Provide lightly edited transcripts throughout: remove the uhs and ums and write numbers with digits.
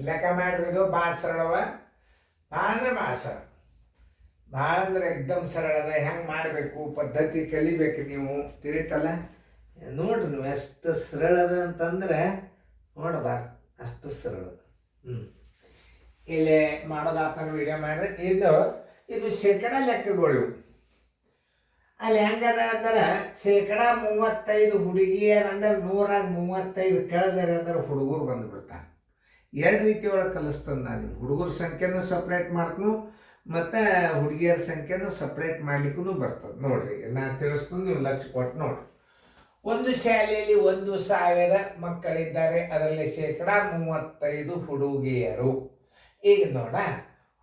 ಲೆಕ್ಕ ಮಾಡ್ರಿ. ಇದು ಭಾಳ ಸರಳವ, ಭಾಳ ಅಂದ್ರೆ ಭಾಳ ಸರಳ, ಭಾಳ ಅಂದ್ರೆ ಎಕ್ದಮ್ ಸರಳ ಅದ. ಹೆಂಗೆ ಮಾಡಬೇಕು ಪದ್ಧತಿ ಕಲಿಬೇಕು ನೀವು, ತಿಳಿತಲ್ಲ. ನೋಡ್ರಿ ನೀವು ಎಷ್ಟು ಸರಳ ಅದ ಅಂತಂದ್ರೆ ನೋಡಬಾರ್ದು, ಅಷ್ಟು ಸರಳ. ಇಲ್ಲಿ ಮಾಡೋದಾತನ ವಿಡಿಯೋ ಮಾಡ್ರಿ. ಇದು ಶೇಕಡ ಲೆಕ್ಕಗಳು. ಅಲ್ಲಿ ಹೆಂಗದ ಅಂದ್ರೆ 35% ಹುಡುಗಿಯರು ಅಂದ್ರೆ 135 ಕೆಳದರೆ ಅಂದ್ರೆ ಹುಡುಗರು ಬಂದುಬಿಡ್ತಾರೆ. ಎರಡು ರೀತಿ ಒಳಗೆ ಕಲಿಸ್ತೇನೆ ನಾನು. ಹುಡುಗರ ಸಂಖ್ಯೆನೂ ಸಪ್ರೇಟ್ ಮಾಡ್ತೀನಿ, ಮತ್ತು ಹುಡುಗಿಯರ ಸಂಖ್ಯೆನೂ ಸಪ್ರೇಟ್ ಮಾಡ್ಲಿಕ್ಕೂ ಬರ್ತದೆ. ನೋಡ್ರಿ ನಾನು ತಿಳಿಸ್ತೀನಿ, ನೀವು ಲಕ್ಷ ಕೊಟ್ಟು ನೋಡ್ರಿ. ಒಂದು ಶಾಲೆಯಲ್ಲಿ 1,000 ಮಕ್ಕಳಿದ್ದಾರೆ, ಅದರಲ್ಲಿ 35% ಹುಡುಗಿಯರು. ಈಗ ನೋಡ,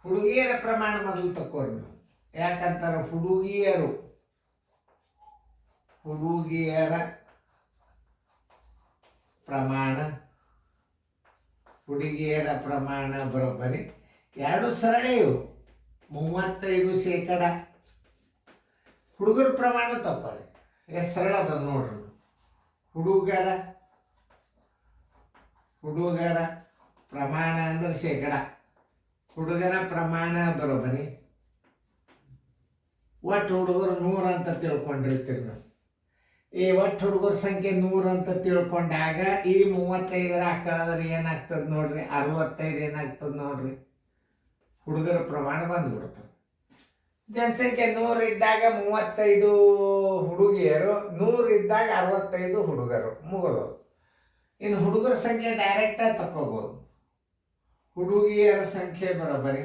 ಹುಡುಗಿಯರ ಪ್ರಮಾಣ ಮೊದಲು ತಕೋರಿ ನೀವು. ಯಾಕಂತಾರೆ ಹುಡುಗಿಯರ ಪ್ರಮಾಣ ಬರೋಬ್ಬರಿ ಎರಡು ಸರಳ ಇವು. 35% ಹುಡುಗರ ಪ್ರಮಾಣ ತಕೋರಿ. ಎಷ್ಟು ಸರಳ ಅದ ನೋಡ್ರಿ. ಹುಡುಗರ ಪ್ರಮಾಣ ಅಂದ್ರೆ ಶೇಕಡ. ಹುಡುಗರ ಪ್ರಮಾಣ ಬರೋಬ್ಬರಿ ಒಟ್ಟು ಹುಡುಗರು 100 ಅಂತ ತಿಳ್ಕೊಂಡಿರ್ತೀರಿ ನಾವು. ಈ ಒಟ್ಟು ಹುಡುಗರ ಸಂಖ್ಯೆ 100 ಅಂತ ತಿಳ್ಕೊಂಡಾಗ ಈ 35 ಕಳೆದ್ರೆ ಏನಾಗ್ತದೆ ನೋಡ್ರಿ, 65 ಏನಾಗ್ತದೆ ನೋಡ್ರಿ, ಹುಡುಗರ ಪ್ರಮಾಣ ಬಂದ್ಬಿಡ್ತದೆ. ಜನಸಂಖ್ಯೆ 100 ಇದ್ದಾಗ 35 ಹುಡುಗಿಯರು, 100 ಇದ್ದಾಗ 65 ಹುಡುಗರು, ಮುಗಿದು. ಇನ್ನು ಹುಡುಗರ ಸಂಖ್ಯೆ ಡೈರೆಕ್ಟಾಗಿ ತಕ್ಕೋಬೋದು. ಹುಡುಗಿಯರ ಸಂಖ್ಯೆ ಬರೋಬ್ಬರಿ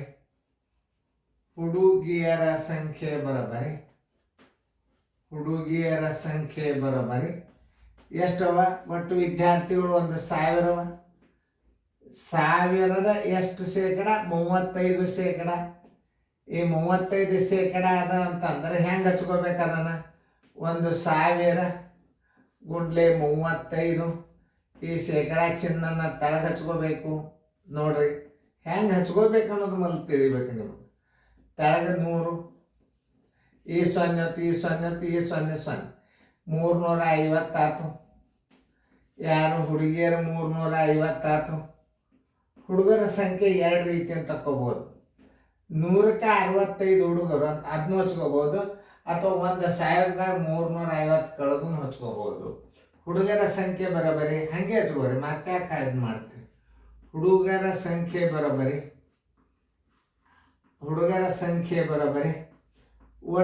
ಎಷ್ಟವ? ಒಟ್ಟು ವಿದ್ಯಾರ್ಥಿಗಳು 1,000 1000ದ ಎಷ್ಟು ಶೇಕಡ? 35%. ಈ 35% ಅದ ಅಂತಂದ್ರೆ ಹೆಂಗೆ ಹಚ್ಕೋಬೇಕು ಅದನ್ನ? 1,000 ಗುಂಡ್ಲೆ 35, ಈ ಶೇಕಡ ಚಿನ್ನನ ತಳಗೆ ಹಚ್ಕೋಬೇಕು. ನೋಡ್ರಿ ಹೆಂಗೆ ಹಚ್ಕೋಬೇಕು ಅನ್ನೋದು ಮೊದಲು ತಿಳಿಬೇಕು ನಿಮಗೆ. ತಳಗೆ 100, ಈ 0 ಈ 0 ಈ 0 350 ಆಯ್ತು. ಯಾರು ಹುಡುಗಿಯರು 350 ಆಯ್ತು. ಹುಡುಗರ ಸಂಖ್ಯೆ ಎರಡು ರೀತಿ ಅಂತ ತಕ್ಕೋಬೋದು. 100ಕ್ಕೆ 65 ಹುಡುಗರು ಅಂತ ಅದನ್ನು ಹಚ್ಕೋಬೋದು, ಅಥವಾ 1,000ದಾಗ 350 ಕಳೆದು ಹಚ್ಕೋಬೋದು. ಹುಡುಗರ ಸಂಖ್ಯೆ ಬರೋಬ್ಬರಿ ಹಾಗೆ ಹಚ್ಕೋರಿ, ಮತ್ತೆ ಯಾಕೆ ಇದು ಮಾಡ್ತೀವಿ. ಹುಡುಗರ ಸಂಖ್ಯೆ ಬರೋಬ್ಬರಿ ಒಟ್ಟು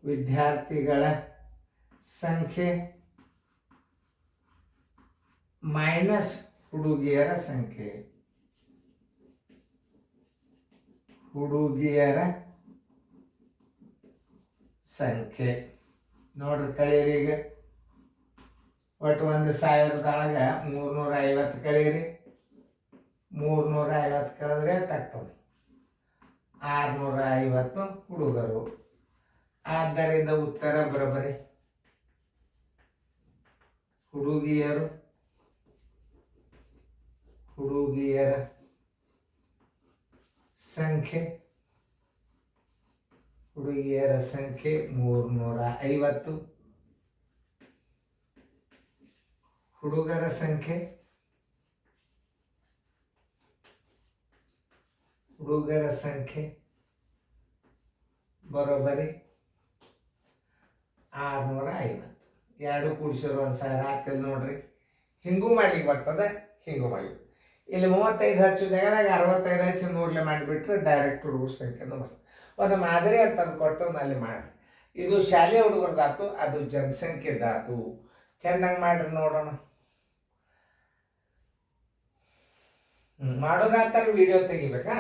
ವಿದ್ಯಾರ್ಥಿಗಳ ಸಂಖ್ಯೆ ಮೈನಸ್ ಹುಡುಗಿಯರ ಸಂಖ್ಯೆ. ನೋಡ್ರಿ ಕಳೀರಿ. ಈಗ ಒಟ್ಟು 1,000ದೊಳಗೆ 350 ಕಳೀರಿ. 350 ಕಳೆದ್ರೆ ತಗ್ತದೆ 650 ಹುಡುಗರು. ಆದ್ದರಿಂದ ಉತ್ತರ ಬರೋಬ್ಬರಿ ಹುಡುಗಿಯರ ಸಂಖ್ಯೆ 350, ಹುಡುಗರ ಸಂಖ್ಯೆ ಬರೋಬ್ಬರಿ 650. ಎರಡು ಕೂಡಿಸಿದ್ರು 1,000 ಆಗ್ತಿಲ್ಲ ನೋಡ್ರಿ. ಹಿಂಗೂ ಮಾಡ್ಲಿಕ್ಕೆ ಬರ್ತದೆ, ಹಿಂಗೂ ಮಾಡ್ಲಿಕ್ಕೆ. ಇಲ್ಲಿ 35 ಹಚ್ಚು ಜಾಗದಾಗ 65 ಹಚ್ಚಿ 100 ಮಾಡಿಬಿಟ್ರೆ ಡೈರೆಕ್ಟ್ ಹುಡುಗರ ಸಂಖ್ಯೆನೂ ಬರ್ತದೆ. ಒಂದು ಮಾದರಿ ಅಂತ ಕೊಟ್ಟು ಅಲ್ಲಿ ಮಾಡಿ. ಇದು ಶಾಲೆ ಹುಡುಗರದಾತು, ಅದು ಜನಸಂಖ್ಯೆದಾತು. ಚೆಂದಂಗೆ ಮಾಡ್ರಿ ನೋಡೋಣ. ಮಾಡೋದಾತಾರೆ ವಿಡಿಯೋ ತೆಗಿಬೇಕಾ?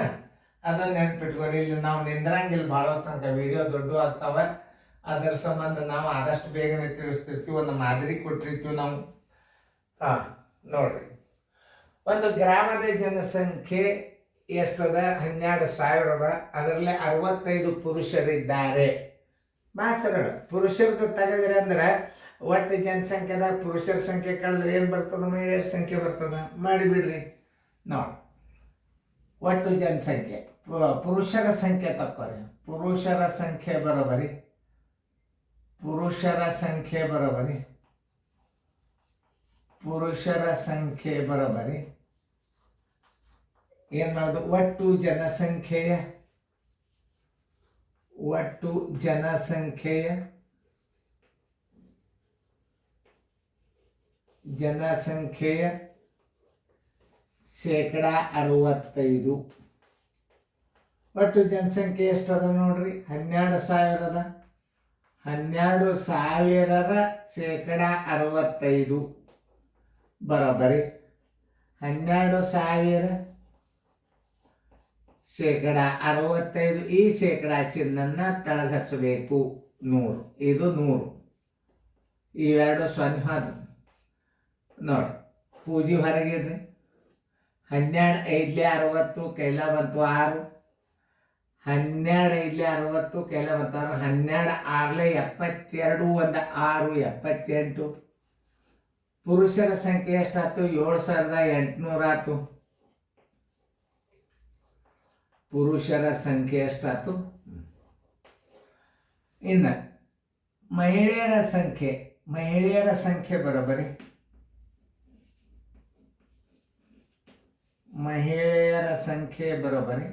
ಅದನ್ನ ನೆನ್ಪಿಟ್ಕೊರಿ. ಇಲ್ಲಿ ನಾವು ನಿಂದ್ರಂಗಿಲ್ಲ ಭಾಳ ತನಕ, ವಿಡಿಯೋ ದೊಡ್ಡ ಆಗ್ತಾವೆ. ಅದರ ಸಂಬಂಧ ನಾವು ಆದಷ್ಟು ಬೇಗನೆ ತಿಳಿಸ್ತಿರ್ತೀವಿ, ಒಂದು ಮಾದರಿ ಕೊಟ್ಟಿರ್ತೀವಿ ನಾವು. ನೋಡ್ರಿ, ಒಂದು ಗ್ರಾಮದ ಜನಸಂಖ್ಯೆ ಎಷ್ಟದ? 12,000. ಅದರಲ್ಲಿ 65 ಪುರುಷರಿದ್ದಾರೆ. ಭಾಳ ಸರಳ. ಪುರುಷರದ್ದು ತೆಗೆದ್ರಿ ಅಂದ್ರೆ ಒಟ್ಟು ಜನಸಂಖ್ಯೆದಾಗ ಪುರುಷರ ಸಂಖ್ಯೆ ಕಳೆದ್ರೆ ಏನು ಬರ್ತದೆ? ಮಹಿಳೆಯರ ಸಂಖ್ಯೆ ಬರ್ತದೆ. ಮಾಡಿಬಿಡ್ರಿ. ನೋಡಿ, ಒಟ್ಟು ಜನಸಂಖ್ಯೆ ಪುರುಷರ ಸಂಖ್ಯೆ ತಕ್ಕೋರಿ. ಪುರುಷರ ಸಂಖ್ಯೆ ಬರೋಬರಿ ಪುರುಷರ ಸಂಖ್ಯೆ ಬರೋಬರಿ ಪುರುಷರ ಸಂಖ್ಯೆ ಬರೋಬರಿ ಏನು ಮಾಡೋದು? ಒಟ್ಟು ಜನಸಂಖ್ಯೆಯ ಶೇಕಡ 65. ಒಟ್ಟು ಜನಸಂಖ್ಯೆ ಎಷ್ಟದ ನೋಡ್ರಿ? 12,000 12,000ರ ಶೇಕಡ 65 ಬರೋಬರಿ 12,000 ಶೇಕಡ 65. ಈ ಶೇಕಡ ಚಿಹ್ನನ್ನ ತೆಳಗೆ ಹಚ್ಚಬೇಕು. 100 ಇದು 100, ಇವೆರಡು 0 ಹೋದ ನೋಡಿ. ಪೂಜೆ ಹೊರಗಿಡ್ರಿ. 12 5 60 ಕೈಲ ಬಂತು 6. 12 5 60 ಕೈಲ ಬಂತು 6. 12 6 72 1 6 78. ಪುರುಷರ ಸಂಖ್ಯೆ ಎಷ್ಟಾಯ್ತು? 7,800 ಆಯ್ತು. ಪುರುಷರ ಸಂಖ್ಯೆ ಎಷ್ಟಾಯ್ತು? ಇನ್ನು ಮಹಿಳೆಯರ ಸಂಖ್ಯೆ ಬರೋಬರಿ ಮಹಿಳೆಯರ ಸಂಖ್ಯೆ ಬರೋಬರಿ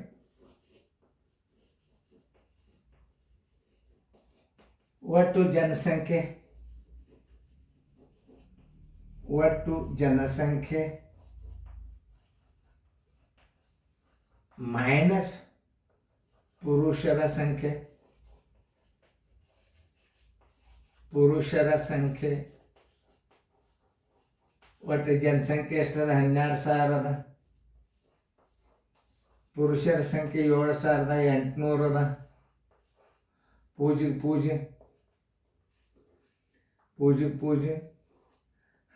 ಒಟ್ಟು ಜನಸಂಖ್ಯೆ ಮೈನಸ್ ಪುರುಷರ ಸಂಖ್ಯೆ ಒಟ್ಟು ಜನಸಂಖ್ಯೆ ಎಷ್ಟದ? 12,000 ಅದ. ಪುರುಷರ ಸಂಖ್ಯೆ 7,800 ಅದ. ಪೂಜೆ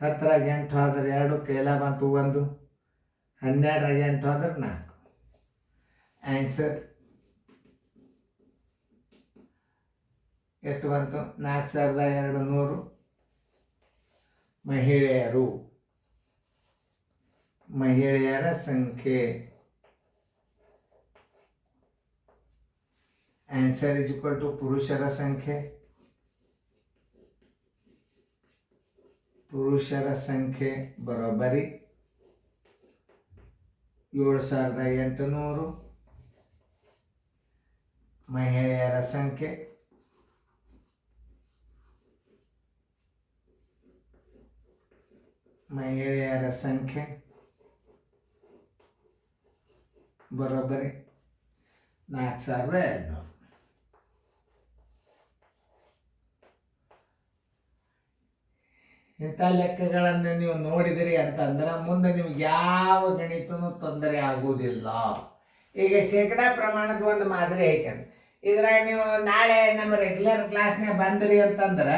10ರಾಗ 8 ಹೋದ್ರೆ 2 ಕೈಲ ಬಂತು 1. 12ರಾಗ 8 ಹೋದ್ರೆ 4. ಆನ್ಸರ್ ಎಷ್ಟು ಬಂತು? 4,200 ಮಹಿಳೆಯರ ಸಂಖ್ಯೆ. ಆನ್ಸರ್ ಇಸ್ ಈಕ್ವಲ್ ಟು ಪುರುಷರ ಸಂಖ್ಯೆ ಬರೋಬ್ಬರಿ 7,800. ಮಹಿಳೆಯರ ಸಂಖ್ಯೆ ಬರೋಬ್ಬರಿ 4,200. ಇಂಥ ಲೆಕ್ಕಗಳನ್ನು ನೀವು ನೋಡಿದಿರಿ ಅಂತಂದ್ರೆ ಮುಂದೆ ನಿಮ್ಗೆ ಯಾವ ಗಣಿತನೂ ತೊಂದರೆ ಆಗುವುದಿಲ್ಲ. ಈಗ ಶೇಕಡಾ ಪ್ರಮಾಣದ ಒಂದು ಮಾದರಿ ಐತಂದ್ರೆ ಇದ್ರಾಗ ನೀವು ನಾಳೆ ನಮ್ಮ ರೆಗ್ಯುಲರ್ ಕ್ಲಾಸ್ನಾಗ ಬಂದ್ರಿ ಅಂತಂದ್ರೆ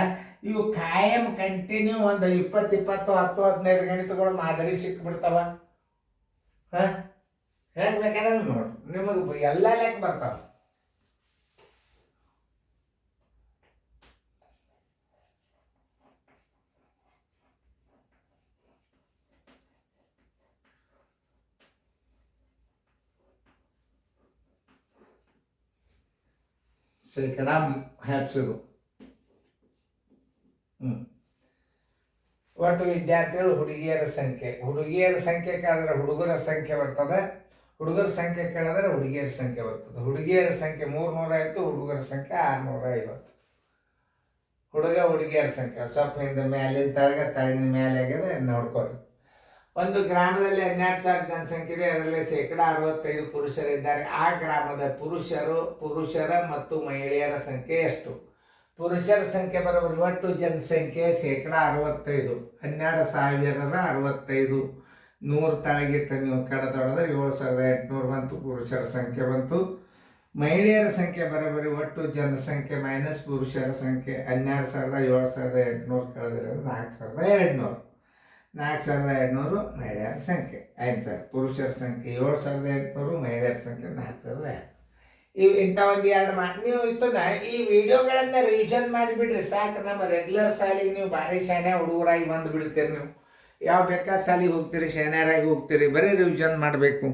ಇವು ಕಾಯಂ ಕಂಟಿನ್ಯೂ ಒಂದು 20 10 15 ಗಣಿತಗಳು ಮಾದರಿ ಸಿಕ್ಬಿಡ್ತಾವ. ಹೆಂಗೆ ಬೇಕಾದ್ರೆ ನೋಡಿ ನಿಮಗೆ ಎಲ್ಲ ಲೆಕ್ಕ ಬರ್ತಾವ. ಶೇಕಡ ಹೆಚ್ಚಿದು. ಒಟ್ಟು ವಿದ್ಯಾರ್ಥಿಗಳು ಹುಡುಗಿಯರ ಸಂಖ್ಯೆ ಕೇಳಿದ್ರೆ ಹುಡುಗರ ಸಂಖ್ಯೆ ಬರ್ತದೆ. ಹುಡುಗರ ಸಂಖ್ಯೆ ಕೇಳಿದ್ರೆ ಹುಡುಗಿಯರ ಸಂಖ್ಯೆ ಬರ್ತದೆ. ಹುಡುಗಿಯರ ಸಂಖ್ಯೆ 300 ಹುಡುಗರ ಸಂಖ್ಯೆ 650. ಹುಡುಗಿಯರ ಸಂಖ್ಯೆ ಸ್ವಲ್ಪ ಹಿಂದೆ ಮೇಲಿನ ತಳಗಿನ ಮೇಲೆ ಆಗಿದೆ ನೋಡ್ಕೊಳ್ಳಿ. ಒಂದು ಗ್ರಾಮದಲ್ಲಿ 12,000 ಜನಸಂಖ್ಯೆ ಇದೆ. ಅದರಲ್ಲಿ ಶೇಕಡ 65 ಪುರುಷರಿದ್ದಾರೆ. ಆ ಗ್ರಾಮದ ಪುರುಷರ ಮತ್ತು ಮಹಿಳೆಯರ ಸಂಖ್ಯೆ ಎಷ್ಟು? ಪುರುಷರ ಸಂಖ್ಯೆ ಬರೋಬರಿ ಒಟ್ಟು ಜನಸಂಖ್ಯೆ ಶೇಕಡ 65. 12,065 100 ತಳಗಿಟ್ಟು ನೀವು ಕಡದೊಡೆದ್ರೆ 7,800 ಬಂತು. ಪುರುಷರ ಸಂಖ್ಯೆ ಬಂತು. ಮಹಿಳೆಯರ ಸಂಖ್ಯೆ ಬರೋಬರಿ ಒಟ್ಟು ಜನಸಂಖ್ಯೆ ಮೈನಸ್ ಪುರುಷರ ಸಂಖ್ಯೆ 12,000 7,800 ಕಳೆದ್ರೆ 4,200. 4,200 ಮಹಿಳೆಯರ ಸಂಖ್ಯೆ. ಆನ್ಸರ್ ಪುರುಷರ ಸಂಖ್ಯೆ 7,800, ಮಹಿಳೆಯರ ಸಂಖ್ಯೆ 4,200. ಇವು ಇಂಥ ಒಂದು 2 ಮಾತು ನೀವು ಇತ್ತದ ಈ ವಿಡಿಯೋಗಳನ್ನ ರಿವಿಷನ್ ಮಾಡಿಬಿಡ್ರಿ ಸಾಕು. ನಮ್ಮ ರೆಗ್ಯುಲರ್ ಶಾಲೆಗೆ ನೀವು ಭಾರಿ ಶಾಣೆ ಹುಡುಗರಾಗಿ ಬಂದು ಬಿಡ್ತೀರಿ. ನೀವು ಯಾವ ಬೇಕಾದ ಶಾಲೆಗೆ ಹೋಗ್ತೀರಿ, ಶಾಣ್ಯರಾಗಿ ಹೋಗ್ತೀರಿ, ಬರೀ ರಿವಿಷನ್ ಮಾಡಬೇಕು.